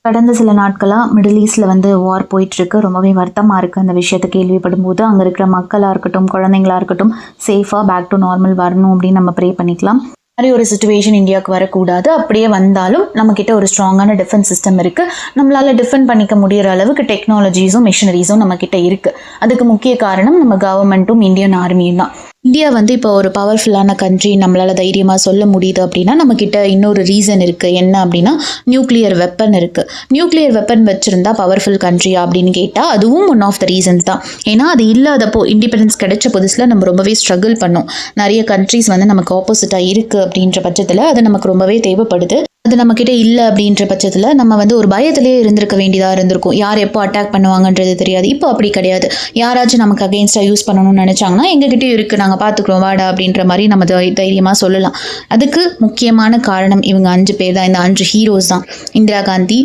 கடந்த சில நாட்களாக மிடில் ஈஸ்டில் வந்து வார் போயிட்டுருக்கு. ரொம்பவே வருத்தமாக இருக்குது அந்த விஷயத்தை கேள்விப்படும் போது. அங்கே இருக்கிற மக்களாக இருக்கட்டும், குழந்தைங்களாக இருக்கட்டும், சேஃபாக பேக் டு நார்மல் வரணும் அப்படின்னு நம்ம ப்ரே பண்ணிக்கலாம். மாதிரி ஒரு சுச்சுவேஷன் இந்தியாவுக்கு வரக்கூடாது. அப்படியே வந்தாலும் நம்மக்கிட்ட ஒரு ஸ்ட்ராங்கான டிஃபென்ஸ் சிஸ்டம் இருக்குது. நம்மளால் டிஃபெண்ட் பண்ணிக்க முடிகிற அளவுக்கு டெக்னாலஜிஸும் மிஷினரிஸும் நம்மக்கிட்ட இருக்குது. அதுக்கு முக்கிய காரணம் நம்ம கவர்மெண்ட்டும் இந்தியன் ஆர்மியும் தான். இந்தியா வந்து இப்போ ஒரு பவர்ஃபுல்லான கண்ட்ரி, நம்மளால் தைரியமாக சொல்ல முடியுது அப்படின்னா நம்மக்கிட்ட இன்னொரு ரீசன் இருக்குது. என்ன அப்படின்னா நியூக்ளியர் வெப்பன் இருக்குது. நியூக்ளியர் வெப்பன் வச்சுருந்தா பவர்ஃபுல் கண்ட்ரியா அப்படின்னு கேட்டால் அதுவும் ஒன் ஆஃப் த ரீசன்ஸ் தான். ஏன்னா அது இல்லாதப்போ இண்டிபெண்டன்ஸ் கிடைச்ச புதுசில் நம்ம ரொம்பவே ஸ்ட்ரகிள் பண்ணோம். நிறைய கண்ட்ரிஸ் வந்து நமக்கு ஆப்போசிட்டாக இருக்குது அப்படின்ற பட்சத்தில் அது நமக்கு ரொம்பவே தேவைப்படுது. அது நம்மக்கிட்ட இல்லை அப்படின்ற பட்சத்தில் நம்ம வந்து ஒரு பயத்திலே இருந்திருக்க வேண்டியதாக இருந்திருக்கும். யார் எப்போ அட்டாக் பண்ணுவாங்கன்றது தெரியாது. இப்போ அப்படி கிடையாது. யாராச்சும் நமக்கு அகெயின்ஸ்டாக யூஸ் பண்ணணும்னு நினச்சாங்கன்னா எங்ககிட்டயும் இருக்குது, நாங்கள் பார்த்துக்குறோம் வாடா அப்படின்ற மாதிரி நம்ம தைரியமாக சொல்லலாம். அதுக்கு முக்கியமான காரணம் இவங்க 5 பேர் தான். இந்த 5 ஹீரோஸ் தான். இந்திரா காந்தி,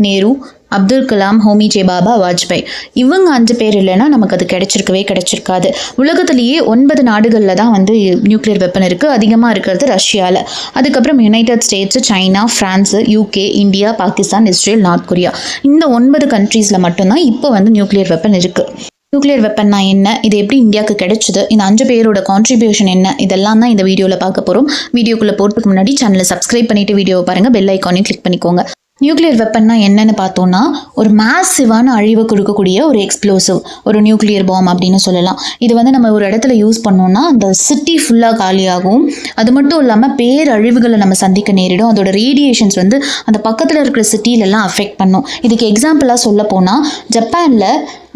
நேரு, அப்துல் கலாம், ஹோமி ஜே பாபா, வாஜ்பாய். இவங்க 5 பேர் இல்லைன்னா நமக்கு அது கிடைச்சிருக்காது. உலகத்திலேயே 9 நாடுகளில் தான் வந்து நியூக்ளியர் வெப்பன் இருக்குது. அதிகமாக இருக்கிறது ரஷ்யாவில். அதுக்கப்புறம் United States, China, France, UK, India, Pakistan, Israel, north Korea. இந்த 9 கண்ட்ரீஸில் மட்டும்தான் இப்போ வந்து நியூக்ளியர் வெப்பன் இருக்குது. நியூக்ளியர் வெப்பன்னா என்ன, இது எப்படி இந்தியாவுக்கு கிடைச்சிது, இந்த 5 பேரோட கான்ட்ரிபியூஷன் என்ன, இதெல்லாம் தான் இந்த வீடியோவில் பார்க்க போகிறோம். வீடியோக்குள்ளே போகிறதுக்கு முன்னாடி சேனலை சப்ஸ்கிரைப் பண்ணிவிட்டு வீடியோவை பாருங்கள். பெல் ஐக்கானையும் கிளிக் பண்ணிக்கோங்க. நியூக்ளியர் வெப்பன்னா என்னன்னு பார்த்தோன்னா ஒரு மேசிவான அழிவை கொடுக்கக்கூடிய ஒரு எக்ஸ்ப்ளோசிவ், ஒரு நியூக்ளியர் பாம் அப்படின்னு சொல்லலாம். இது வந்து நம்ம ஒரு இடத்துல யூஸ் பண்ணோம்னா அந்த சிட்டி ஃபுல்லாக காலியாகும். அது மட்டும் இல்லாமல் பேரழிவுகளை நம்ம சந்திக்க நேரிடும். அதோட ரேடியேஷன்ஸ் வந்து அந்த பக்கத்தில் இருக்கிற சிட்டிலெல்லாம் அஃபெக்ட் பண்ணும். இதுக்கு எக்ஸாம்பிளாக சொல்ல போனால் ஜப்பானில்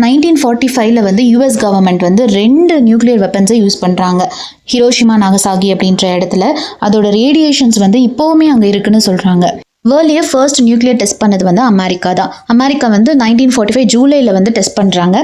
1945 வந்து US கவர்மெண்ட் வந்து 2 நியூக்ளியர் வெப்பன்ஸை யூஸ் பண்ணுறாங்க. ஹிரோஷிமா, நாகசாகி அப்படின்ற இடத்துல. அதோட ரேடியேஷன்ஸ் வந்து இப்போவுமே அங்கே இருக்குன்னு சொல்கிறாங்க. வேர்ல்ட்லேயே ஃபர்ஸ்ட் நியூக்ளியர் டெஸ்ட் பண்ணது வந்து அமெரிக்கா தான். அமெரிக்கா வந்து 1945 ஜூலையில் வந்து டெஸ்ட் பண்ணுறாங்க.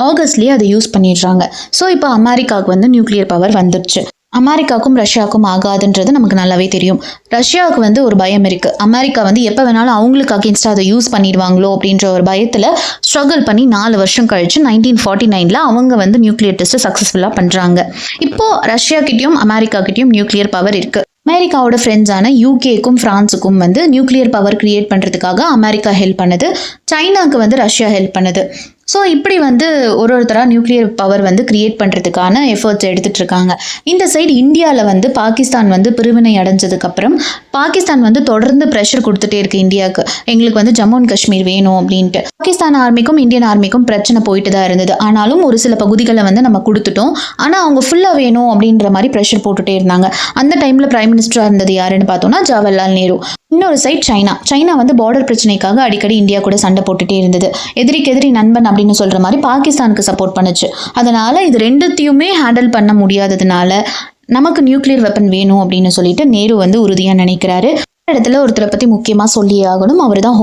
ஆகஸ்ட்லேயே அதை யூஸ் பண்ணிடுறாங்க. ஸோ இப்போ அமெரிக்காவுக்கு வந்து நியூக்ளியர் பவர் வந்துடுச்சு. அமெரிக்காவுக்கும் ரஷ்யாவுக்கும் ஆகாதுன்றது நமக்கு நல்லாவே தெரியும். ரஷ்யாவுக்கு வந்து ஒரு பயம் இருக்குது. அமெரிக்கா வந்து எப்போ வேணாலும் அவங்களுக்கு அகேன்ஸ்டாக அதை யூஸ் பண்ணிடுவாங்களோ அப்படின்ற ஒரு பயத்தில் ஸ்ட்ரகிள் பண்ணி 4 வருஷம் கழிச்சு 1949 அவங்க வந்து நியூக்ளியர் டெஸ்ட்டை சக்ஸஸ்ஃபுல்லாக பண்ணுறாங்க. இப்போது ரஷ்யாக்கிட்டையும் அமெரிக்காக்கிட்டையும் நியூக்ளியர் பவர் இருக்குது. அமெரிக்காவோட ஃப்ரெண்ட்ஸான UKக்கும் ஃப்ரான்ஸுக்கும் வந்து நியூக்ளியர் பவர் கிரியேட் பண்ணுறதுக்காக அமெரிக்கா ஹெல்ப் பண்ணுது. சைனாவுக்கு வந்து ரஷ்யா ஹெல்ப் பண்ணுது. ஸோ இப்படி வந்து ஒருத்தராக நியூக்ளியர் பவர் வந்து கிரியேட் பண்ணுறதுக்கான எஃபர்ட்ஸ் எடுத்துகிட்டு இருக்காங்க. இந்த சைடு இந்தியாவில் வந்து பாகிஸ்தான் வந்து பிரிவினை அடைஞ்சதுக்கப்புறம் பாகிஸ்தான் வந்து தொடர்ந்து ப்ரெஷர் கொடுத்துட்டே இருக்குது இந்தியாவுக்கு. எங்களுக்கு வந்து ஜம்மு அண்ட் காஷ்மீர் வேணும் அப்படின்ட்டு. பாகிஸ்தான் ஆர்மிக்கும் இந்தியன் ஆர்மிக்கும் பிரச்சனை போயிட்டு தான் இருந்தது. ஆனாலும் ஒரு சில பகுதிகளை வந்து நம்ம கொடுத்துட்டோம். ஆனால் அவங்க ஃபுல்லாக வேணும் அப்படின்ற மாதிரி ப்ரெஷர் போட்டுகிட்டே இருந்தாங்க. அந்த டைமில் பிரைம் மினிஸ்டராக இருந்தது யாருன்னு பார்த்தோம்னா ஜவஹர்லால் நேரு. இன்னொரு சைட் சைனா வந்து பார்டர் பிரச்சனைக்காக அடிக்கடி இந்தியா கூட சண்டை போட்டுட்டே இருந்தது. எதிரிக்கு எதிரி நண்பன் அப்படின்னு சொல்கிற மாதிரி பாகிஸ்தானுக்கு சப்போர்ட் பண்ணுச்சு. அதனால் இது ரெண்டுத்தையுமே ஹேண்டில் பண்ண முடியாததுனால நமக்கு நியூக்ளியர் வெப்பன் வேணும் அப்படின்னு சொல்லிட்டு நேரு வந்து உறுதியாக நினைக்கிறாரு. இடத்துல ஒருத்தரை பற்றி முக்கியமாக சொல்லியே ஆகணும். அவர் தான்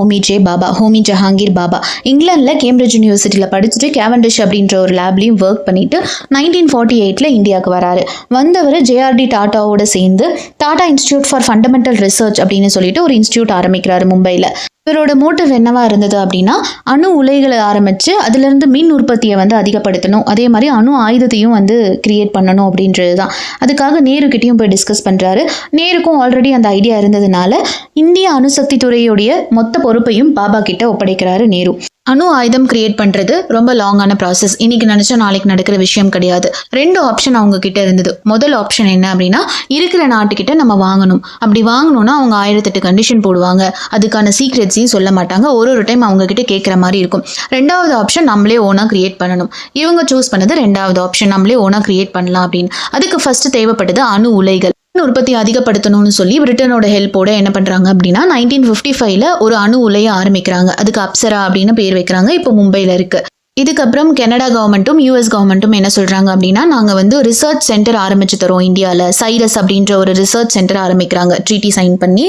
ஹோமி ஜஹாங்கீர் பாபா. இங்கிலாந்தில் கேம்பிரிட்ஜ் யூனிவர்சிட்டியில் படிச்சுட்டு கேவண்டிஷ் அப்படின்ற ஒரு லேப்லையும் ஒர்க் பண்ணிட்டு 1948 இந்தியாவுக்கு வராரு. வந்தவர் JRD டாட்டாவோட சேர்ந்து Tata institute for fundamental research அப்படின்னு சொல்லிட்டு ஒரு இன்ஸ்டியூட் ஆரம்பிக்கிறாரு மும்பையில். இவரோட மோட்டிவ் என்னவா இருந்தது அப்படின்னா அணு உலைகளை ஆரம்பித்து அதிலிருந்து மின் உற்பத்தியை வந்து அதிகப்படுத்தணும், அதே மாதிரி அணு ஆயுதத்தையும் வந்து கிரியேட் பண்ணணும் அப்படின்றது தான். அதுக்காக நேருக்கிட்டையும் போய் டிஸ்கஸ் பண்ணுறாரு. நேருக்கும் ஆல்ரெடி அந்த ஐடியா இருந்ததுனால இந்திய அணுசக்தி துறையுடைய மொத்த பொறுப்பையும் பாபா கிட்ட ஒப்படைக்கிறாரு நேரு. அணு ஆயுதம் கிரியேட் பண்ணுறது ரொம்ப லாங்கான ப்ராசஸ். இன்றைக்கி நினச்சா நாளைக்கு நடக்கிற விஷயம் கிடையாது. 2 ஆப்ஷன் அவங்க கிட்ட இருந்தது. முதல் ஆப்ஷன் என்ன அப்படின்னா இருக்கிற நாட்டுக்கிட்ட நம்ம வாங்கணும். அப்படி வாங்கணும்னா அவங்க 1008 கண்டிஷன் போடுவாங்க. அதுக்கான சீக்ரெட்ஸையும் சொல்ல மாட்டாங்க. ஒரு டைம் அவங்க கிட்ட கேட்குற மாதிரி இருக்கும். 2வது ஆப்ஷன் நம்மளே ஓனாக கிரியேட் பண்ணணும். இவங்க சூஸ் பண்ணது 2வது ஆப்ஷன், நம்மளே ஓனாக கிரியேட் பண்ணலாம் அப்படின்னு. அதுக்கு ஃபர்ஸ்ட் தேவைப்பட்டது அணு உலைகள். உற்பத்தி அதிகப்படுத்தணும்னு சொல்லி பிரிட்டனோட ஹெல்ப்போட என்ன பண்ணுறாங்க அப்படின்னா 1955 ஒரு அணு உலையை ஆரம்பிக்கிறாங்க. அதுக்கு அப்சரா அப்படின்னு பேர் வைக்கிறாங்க. இப்போ மும்பையில் இருக்குது. இதுக்கப்புறம் கனடா கவர்மெண்ட்டும் US கவர்மெண்ட்டும் என்ன சொல்கிறாங்க அப்படின்னா நாங்கள் வந்து ரிசர்ச் சென்டர் ஆரம்பிச்சு தரோம் இந்தியாவில். சைரஸ் அப்படின்ற ஒரு ரிசர்ச் சென்டர் ஆரம்பிக்கிறாங்க. ட்ரீட்டி சைன் பண்ணி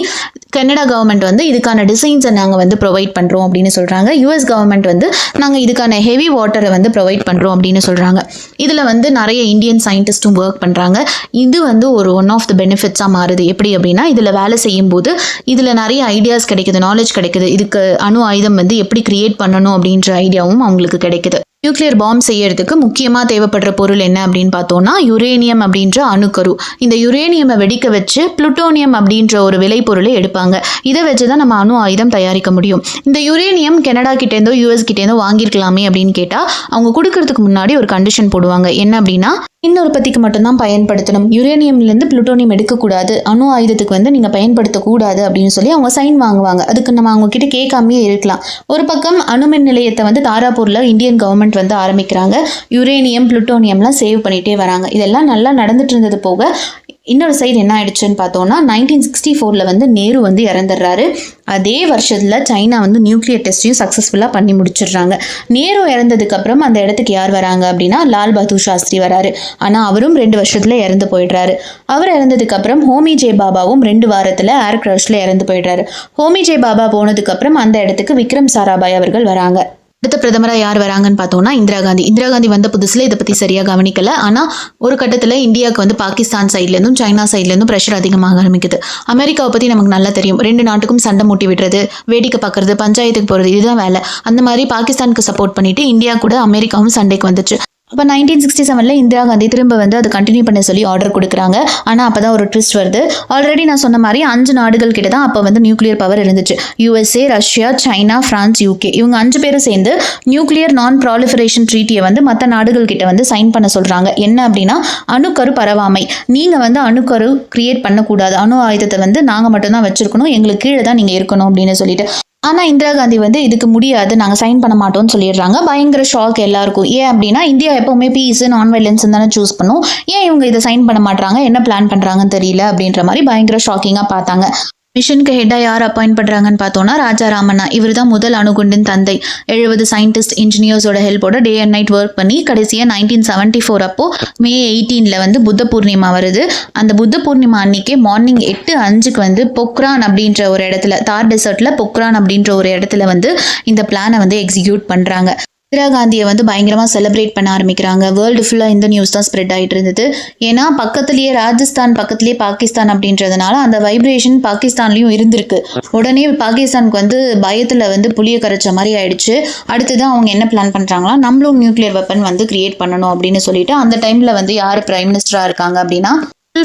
கனடா கவர்மெண்ட் வந்து இதுக்கான டிசைன்ஸை நாங்கள் வந்து ப்ரொவைட் பண்ணுறோம் அப்படின்னு சொல்கிறாங்க. US கவர்மெண்ட் வந்து நாங்கள் இதுக்கான ஹெவி வாட்டரை வந்து ப்ரொவைட் பண்ணுறோம் அப்படின்னு சொல்கிறாங்க. இதில் வந்து நிறைய இந்தியன் சயின்டிஸ்ட்டும் ஒர்க் பண்ணுறாங்க. இது வந்து ஒரு ஒன் ஆஃப் த பெனிஃபிட்ஸாக மாறுது. எப்படி அப்படின்னா இதில் வேலை செய்யும் போது இதில் நிறைய ஐடியாஸ் கிடைக்குது, நாலேஜ் கிடைக்குது. இதுக்கு அணு ஆயுதம் வந்து எப்படி கிரியேட் பண்ணணும் அப்படின்ற ஐடியாவும் அவங்களுக்கு கிடைக்குது. நியூக்ளியர் பாம் செய்யறதுக்கு முக்கியமாக தேவைப்படுற பொருள் என்ன அப்படின்னு பார்த்தோம்னா யுரேனியம் அப்படின்ற அணுக்கரு. இந்த யுரேனியமை வெடிக்க வச்சு புளுட்டோனியம் அப்படின்ற ஒரு விளைபொருளை எடுப்பாங்க. இதை வச்சு தான் நம்ம அணு ஆயுதம் தயாரிக்க முடியும். இந்த யுரேனியம் கனடா கிட்டேருந்தோ யூஎஸ் கிட்டேருந்தோ வாங்கியிருக்கலாமே அப்படின்னு கேட்டால் அவங்க கொடுக்கறதுக்கு முன்னாடி ஒரு கண்டிஷன் போடுவாங்க. என்ன அப்படின்னா மின் உற்பத்திக்கு மட்டும்தான் பயன்படுத்தணும், யுரேனியம்லேருந்து புளுட்டோனியம் எடுக்கக்கூடாது, அணு ஆயுதத்துக்கு வந்து நீங்கள் பயன்படுத்தக்கூடாது அப்படின்னு சொல்லி அவங்க சைன் வாங்குவாங்க. அதுக்கு நம்ம அவங்க கிட்ட கேட்காமே இருக்கலாம். ஒரு பக்கம் அணுமின் நிலையத்தை வந்து தாராப்பூரில் இந்தியன் கவர்மெண்ட் வந்து ஆரம்பிக்கிறாங்க. யுரேனியம் புளுட்டோனியம்லாம் சேவ் பண்ணிகிட்டே வராங்க. இதெல்லாம் நல்லா நடந்துட்டு இருந்தது போக இன்னொரு சைடு என்ன ஆயிடுச்சுன்னு பார்த்தோம்னா 1964 வந்து நேரு வந்து இறந்துடுறாரு. அதே வருஷத்தில் சைனா வந்து நியூக்ளியர் டெஸ்ட்டையும் சக்ஸஸ்ஃபுல்லாக பண்ணி முடிச்சிடுறாங்க. நேரு இறந்ததுக்கப்புறம் அந்த இடத்துக்கு யார் வராங்க அப்படின்னா லால் பகதூர் சாஸ்திரி வராரு. ஆனால் அவரும் 2 வருஷத்தில் இறந்து போயிடுறாரு. அவர் இறந்ததுக்கப்புறம் ஹோமி ஜே பாபாவும் 2 வாரத்தில் ஏர் கிராஷில் இறந்து போயிடுறாரு. ஹோமி ஜே பாபா போனதுக்கப்புறம் அந்த இடத்துக்கு விக்ரம் சாராபாய் அவர்கள் வராங்க. அடுத்த பிரதமராக யார் வராங்கன்னு பார்த்தோம்னா இந்திரா காந்தி. இந்திரா காந்தி வந்த புதுசில் இதை பற்றி சரியாக கவனிக்கல. ஆனால் ஒரு கட்டத்தில் இந்தியாவுக்கு வந்து பாகிஸ்தான் சைட்லேருந்தும் சைனா சைட்லேருந்தும் ப்ரெஷர் அதிகமாக ஆரம்பிக்குது. அமெரிக்காவை பற்றி நமக்கு நல்லா தெரியும். 2 நாட்டுக்கும் சண்டை மூட்டி விடுறது, வேடிக்கை பார்க்குறது, பஞ்சாயத்துக்கு போகிறது, இதுதான் வேலை. அந்த மாதிரி பாகிஸ்தானுக்கு சப்போர்ட் பண்ணிட்டு இந்தியா கூட அமெரிக்காவும் சண்டைக்கு வந்துச்சு. அப்போ 1967 இந்திரா காந்தி திரும்ப வந்து அதை கண்டினியூ பண்ண சொல்லி ஆர்டர் கொடுக்குறாங்க. ஆனால் அப்போ தான் ஒரு ட்விஸ்ட் வருது. ஆல்ரெடி நான் சொன்ன மாதிரி 5 நாடுகள் கிட்ட தான் அப்போ வந்து நியூக்ளியர் பவர் இருந்துச்சு. USA, Russia, China, France, UK இவங்க 5 பேரும் சேர்ந்து நியூக்ளியர் நான் ப்ராலிஃபரேஷன் ட்ரீட்டியை வந்து மற்ற நாடுகள் கிட்ட வந்து சைன் பண்ண சொல்கிறாங்க. என்ன அப்படின்னா அணுக்கரு பரவாமை, நீங்கள் வந்து அணுக்கரு கிரியேட் பண்ணக்கூடாது, அணு ஆயுதத்தை வந்து நாங்கள் மட்டும்தான் வச்சுருக்கணும், எங்களுக்கு கீழே தான் நீங்கள் இருக்கணும் அப்படின்னு சொல்லிட்டு. ஆனால் இந்திரா காந்தி வந்து இதுக்கு முடியாது, நாங்கள் சைன் பண்ண மாட்டோம்னு சொல்லிடுறாங்க. பயங்கர ஷாக் எல்லாருக்கும். ஏன் அப்படின்னா இந்தியா எப்போவுமே பீஸ் நான் வயலன்ஸ் தானே சூஸ் பண்ணும், ஏன் இவங்க இதை சைன் பண்ண மாட்டாங்க, என்ன பிளான் பண்ணுறாங்கன்னு தெரியல அப்படின்ற மாதிரி பயங்கர ஷாக்கிங்காக பார்த்தாங்க. மிஷனுக்கு ஹெட்டாக யார் அப்பாயிண்ட் பண்ணுறாங்கன்னு பார்த்தோன்னா ராஜா ராமண்ணா. இவர் தான் முதல் அணுகுண்டின் தந்தை. 70 சயின்டிஸ்ட் இன்ஜினியர்ஸோட ஹெல்ப்போட டே அண்ட் நைட் ஒர்க் பண்ணி கடைசியாக 1974 அப்போ May 18 வந்து புத்த பூர்ணிமா வருது. அந்த புத்த பூர்ணிமா அன்னைக்கே மார்னிங் 8:05 வந்து பொக்ரான் அப்படின்ற ஒரு இடத்துல, தார் டெசர்ட்டில் பொக்ரான் அப்படின்ற ஒரு இடத்துல வந்து இந்த பிளானை வந்து எக்ஸிக்யூட் பண்ணுறாங்க. இந்திரா காந்தியை வந்து பயங்கரமாக செலிப்ரேட் பண்ண ஆரம்பிக்கிறாங்க. வேர்ல்டு ஃபுல்லாக இந்த நியூஸ் தான் ஸ்ப்ரெட் ஆகிட்டு இருந்தது. ஏன்னா பக்கத்துலேயே ராஜஸ்தான், பக்கத்துலேயே பாகிஸ்தான் அப்படின்றதுனால அந்த வைப்ரேஷன் பாகிஸ்தான்லேயும் இருந்திருக்கு. உடனே பாகிஸ்தானுக்கு வந்து பயத்தில் வந்து புளிய கரைச்ச மாதிரி ஆயிடுச்சு. அடுத்ததான் அவங்க என்ன பிளான் பண்ணுறாங்களா, நம்மளும் நியூக்ளியர் வெப்பன் வந்து கிரியேட் பண்ணணும் அப்படின்னு சொல்லிட்டு அந்த டைமில் வந்து யார் பிரைம் மினிஸ்டராக இருக்காங்க அப்படின்னா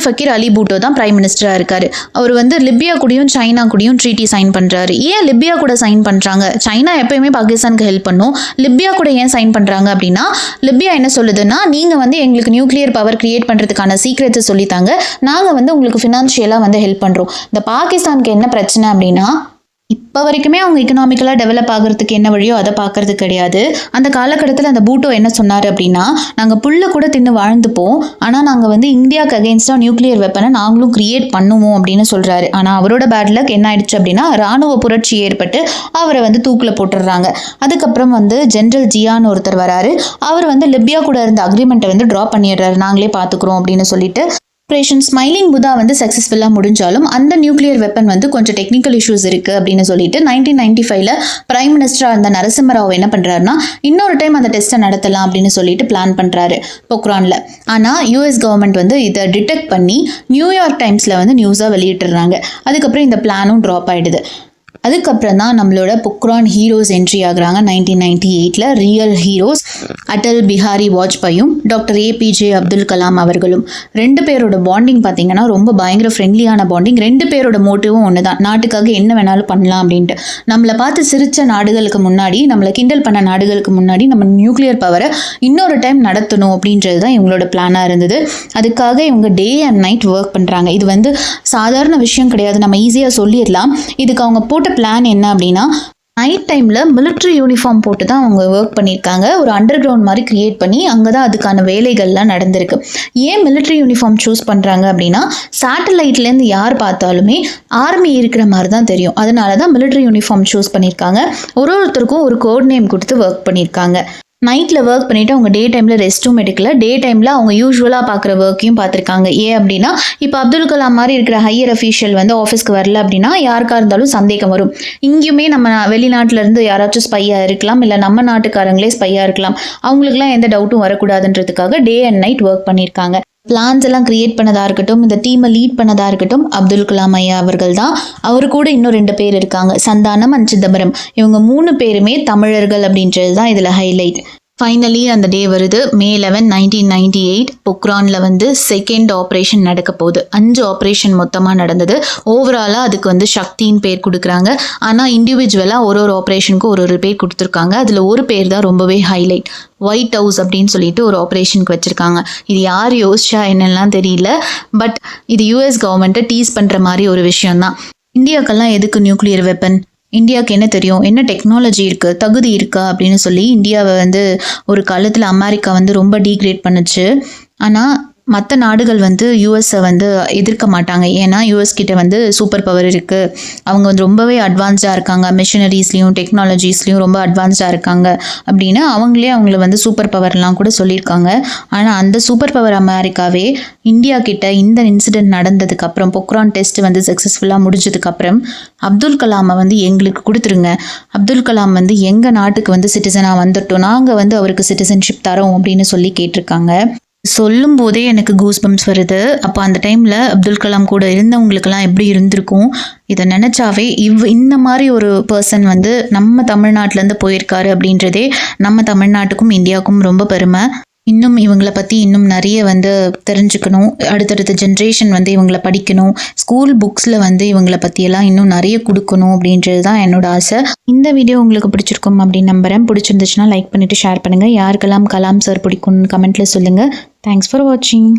ஃபக்கீர் அலி பூட்டோ தான் பிரைம் மினிஸ்டராக இருக்காரு. அவர் வந்து லிபியா கூடயும் சைனா கூடயும் ட்ரீட்டி சைன் பண்ணுறாரு. ஏன் லிபியா கூட சைன் பண்ணுறாங்க? சைனா எப்பயுமே பாகிஸ்தானுக்கு ஹெல்ப் பண்ணும், லிபியா கூட ஏன் சைன் பண்ணுறாங்க அப்படின்னா லிபியா என்ன சொல்லுதுன்னா, நீங்கள் வந்து எங்களுக்கு நியூக்ளியர் பவர் கிரியேட் பண்ணுறதுக்கான சீக்ரெட்ஸை சொல்லித்தாங்க, நாங்கள் வந்து உங்களுக்கு ஃபினான்ஷியலாக வந்து ஹெல்ப் பண்ணுறோம். இந்த பாகிஸ்தானுக்கு என்ன பிரச்சனை அப்படின்னா இப்போ வரைக்குமே அவங்க எக்கனாமிக்கலாக டெவலப் ஆகிறதுக்கு என்ன வழியோ அதை பார்க்கறது கிடையாது. அந்த காலகட்டத்தில் அந்த பூட்டோ என்ன சொன்னார் அப்படின்னா, நாங்கள் புல்லை கூட தின்னு வாழ்ந்துப்போம், ஆனால் நாங்கள் வந்து இந்தியாவுக்கு அகெயின்ஸ்டாக நியூக்ளியர் வெப்பனை நாங்களும் கிரியேட் பண்ணுவோம் அப்படின்னு சொல்கிறாரு. ஆனால் அவரோட பேட் லக் என்ன ஆயிடுச்சு அப்படின்னா இராணுவ புரட்சி ஏற்பட்டு அவரை வந்து தூக்கில் போட்டுடுறாங்க. அதுக்கப்புறம் வந்து ஜென்ரல் ஜியான்னு ஒருத்தர் வராரு. அவர் வந்து லிபியா கூட இருந்த அக்ரிமெண்ட்டை வந்து ட்ரா பண்ணிடுறாரு, நாங்களே பார்த்துக்குறோம் அப்படின்னு சொல்லிட்டு. ஆப்ரேஷன் ஸ்மைலிங் புதா வந்து சக்ஸஸ்ஃபுல்லாக முடிஞ்சாலும் அந்த நியூக்ளியர் வெப்பன் வந்து கொஞ்சம் டெக்னிக்கல் இஷ்யூஸ் இருக்குது அப்படின்னு சொல்லிட்டு 1995 பிரைம் மினிஸ்டராக இருந்த நரசிம்மராவ் என்ன பண்ணுறாருன்னா இன்னொரு டைம் அந்த டெஸ்ட்டை நடத்தலாம் அப்படின்னு சொல்லிட்டு பிளான் பண்ணுறாரு பொக்ரானில். ஆனால் யூஎஸ் கவர்மெண்ட் வந்து இதை டிடெக்ட் பண்ணி நியூயார்க் டைம்ஸில் வந்து நியூஸாக வெளியிட்டுறாங்க. அதுக்கப்புறம் இந்த பிளானும் ட்ராப் ஆகிடுது. அதுக்கப்புறம் தான் நம்மளோட பொக்ரான் ஹீரோஸ் என்ட்ரி ஆகுறாங்க 1998 ரியல் ஹீரோஸ் அடல் பிஹாரி வாஜ்பாயும் டாக்டர் APJ அப்துல் கலாம் அவர்களும். 2 பேரோட பாண்டிங் பார்த்தீங்கன்னா ரொம்ப பயங்கர ஃப்ரெண்ட்லியான பாண்டிங். 2 பேரோட மோட்டிவும் ஒன்று தான், நாட்டுக்காக என்ன வேணாலும் பண்ணலாம் அப்படின்ட்டு. நம்மளை பார்த்து சிரித்த நாடுகளுக்கு முன்னாடி, நம்மளை கிண்டல் பண்ண நாடுகளுக்கு முன்னாடி நம்ம நியூக்ளியர் பவரை இன்னொரு டைம் நடத்தணும் அப்படின்றது தான் இவங்களோட பிளானாக இருந்தது. அதுக்காக இவங்க டே அண்ட் நைட் ஒர்க் பண்ணுறாங்க. இது வந்து சாதாரண விஷயம் கிடையாது, நம்ம ஈஸியாக சொல்லிடலாம். இதுக்கு அவங்க போட்ட பிளான் என்ன அப்படின்னா நைட் டைமில் மிலிட்ரி யூனிஃபார்ம் போட்டு தான் அவங்க ஒர்க் பண்ணியிருக்காங்க. ஒரு அண்டர் கிரவுண்ட் மாதிரி கிரியேட் பண்ணி அங்கே தான் அதுக்கான வேலைகள்லாம் நடந்திருக்கு. ஏன் மிலிட்ரி யூனிஃபார்ம் சூஸ் பண்ணுறாங்க அப்படின்னா சேட்டலைட்லேருந்து யார் பார்த்தாலுமே ஆர்மி இருக்கிற மாதிரி தான் தெரியும். அதனால தான் மிலிட்ரி யூனிஃபார்ம் சூஸ் பண்ணியிருக்காங்க. ஒருத்தருக்கும் ஒரு கோட் நேம் கொடுத்து ஒர்க் பண்ணியிருக்காங்க. நைட்டில் ஒர்க் பண்ணிவிட்டு அவங்க டே டைமில் ரெஸ்ட்டும் எடுக்கல. டே டைமில் அவங்க யூஸ்வலாக பார்க்குற ஒர்க்கையும் பார்த்துருக்காங்க. ஏன் அப்படின்னா இப்போ அப்துல் கலாம் மாதிரி இருக்கிற ஹையர் அஃபீஷியல் வந்து ஆஃபீஸ்க்கு வரல அப்படின்னா யாருக்காக இருந்தாலும் சந்தேகம் வரும். இங்கேயுமே நம்ம வெளிநாட்டிலேருந்து யாராச்சும் ஸ்பையாக இருக்கலாம், இல்லை நம்ம நாட்டுக்காரங்களே ஸ்பையாக இருக்கலாம். அவங்களுக்குலாம் எந்த டவுட்டும் வரக்கூடாதுன்றதுக்காக டே அண்ட் நைட் ஒர்க் பண்ணியிருக்காங்க. பிளான்ஸ் எல்லாம் கிரியேட் பண்ணதாக இருக்கட்டும், இந்த டீமை லீட் பண்ணதாக இருக்கட்டும் அப்துல் கலாம் ஐயா அவர்கள் தான். அவர் கூட இன்னும் 2 பேர் இருக்காங்க, சந்தானம் அண்ட் சிதம்பரம். இவங்க 3 பேருமே தமிழர்கள் அப்படின்றது தான் இதில் ஹைலைட். ஃபைனலி அந்த டே வருது, May 11, 1998. பொக்ரானில் வந்து செகண்ட் ஆப்ரேஷன் நடக்க போகுது. 5 ஆப்ரேஷன் மொத்தமாக நடந்தது. ஓவராலாக அதுக்கு வந்து சக்தின்னு பேர் கொடுக்குறாங்க. ஆனால் இண்டிவிஜுவலாக ஒரு ஆப்ரேஷனுக்கு ஒரு பேர் கொடுத்துருக்காங்க. அதில் ஒரு பேர் தான் ரொம்பவே ஹைலைட். ஒயிட் ஹவுஸ் அப்படின்னு சொல்லிட்டு ஒரு ஆப்ரேஷனுக்கு வச்சுருக்காங்க. இது யார் யோசிச்சா என்னெல்லாம் தெரியல. பட் இது யூஎஸ் கவர்மெண்ட்டை டீஸ் பண்ணுற மாதிரி ஒரு விஷயம்தான். இந்தியாவுக்கெல்லாம் எதுக்கு நியூக்ளியர் வெப்பன்? இந்தியாவுக்கு என்ன தெரியும், என்ன டெக்னாலஜி இருக்குது, தகுதி இருக்கா அப்படின்னு சொல்லி இந்தியாவை வந்து ஒரு காலத்தில் அமெரிக்கா வந்து ரொம்ப டீக்ரேட் பண்ணுச்சு. ஆனால் மற்ற நாடுகள் வந்து யூஎஸை வந்து எதிர்க்க மாட்டாங்க. ஏன்னா யூஎஸ் கிட்ட வந்து சூப்பர் பவர் இருக்குது, அவங்க வந்து ரொம்பவே அட்வான்ஸ்டாக இருக்காங்க, மிஷினரிஸ்லேயும் டெக்னாலஜிஸ்லேயும் ரொம்ப அட்வான்ஸ்டாக இருக்காங்க அப்படின்னு அவங்கள வந்து சூப்பர் பவர்லாம் கூட சொல்லியிருக்காங்க. ஆனால் அந்த சூப்பர் பவர் அமெரிக்காவே இந்தியா கிட்ட இந்த இன்சிடென்ட் நடந்ததுக்கப்புறம், பொக்ரான் டெஸ்ட் வந்து சக்ஸஸ்ஃபுல்லாக முடிஞ்சதுக்கப்புறம் அப்துல் கலாமை வந்து எங்களுக்கு கொடுத்துருங்க, அப்துல் கலாம் வந்து எங்கள் நாட்டுக்கு வந்து சிட்டிசனாக வந்துட்டோம், நாங்கள் வந்து அவருக்கு சிட்டிசன்ஷிப் தரோம் அப்படின்னு சொல்லி கேட்டிருக்காங்க. சொல்லும் போதே எனக்கு கூஸ் பம்ப்ஸ் வருது. அப்போ அந்த டைமில் அப்துல் கலாம் கூட இருந்தவங்களுக்கெல்லாம் எப்படி இருந்திருக்கும், இதை நினச்சாவே இந்த மாதிரி ஒரு பர்சன் வந்து நம்ம தமிழ்நாட்டிலேருந்து போயிருக்காரு அப்படின்றதே நம்ம தமிழ்நாட்டுக்கும் இந்தியாவுக்கும் ரொம்ப பெருமை. இன்னும் இவங்களை பற்றி இன்னும் நிறைய வந்து தெரிஞ்சுக்கணும், அடுத்தடுத்த ஜென்ரேஷன் வந்து இவங்களை படிக்கணும், ஸ்கூல் புக்ஸில் வந்து இவங்களை பற்றியெல்லாம் இன்னும் நிறைய கொடுக்கணும் அப்படின்றது தான் என்னோட ஆசை. இந்த வீடியோ உங்களுக்கு பிடிச்சிருக்கும் அப்படின்னு நம்புகிறேன். பிடிச்சிருந்துச்சுன்னா லைக் பண்ணிவிட்டு ஷேர் பண்ணுங்கள். யாருக்கெல்லாம் கலாம் சார் பிடிக்கும்னு கமெண்ட்டில் சொல்லுங்கள். தேங்க்ஸ் ஃபார் வாட்சிங்.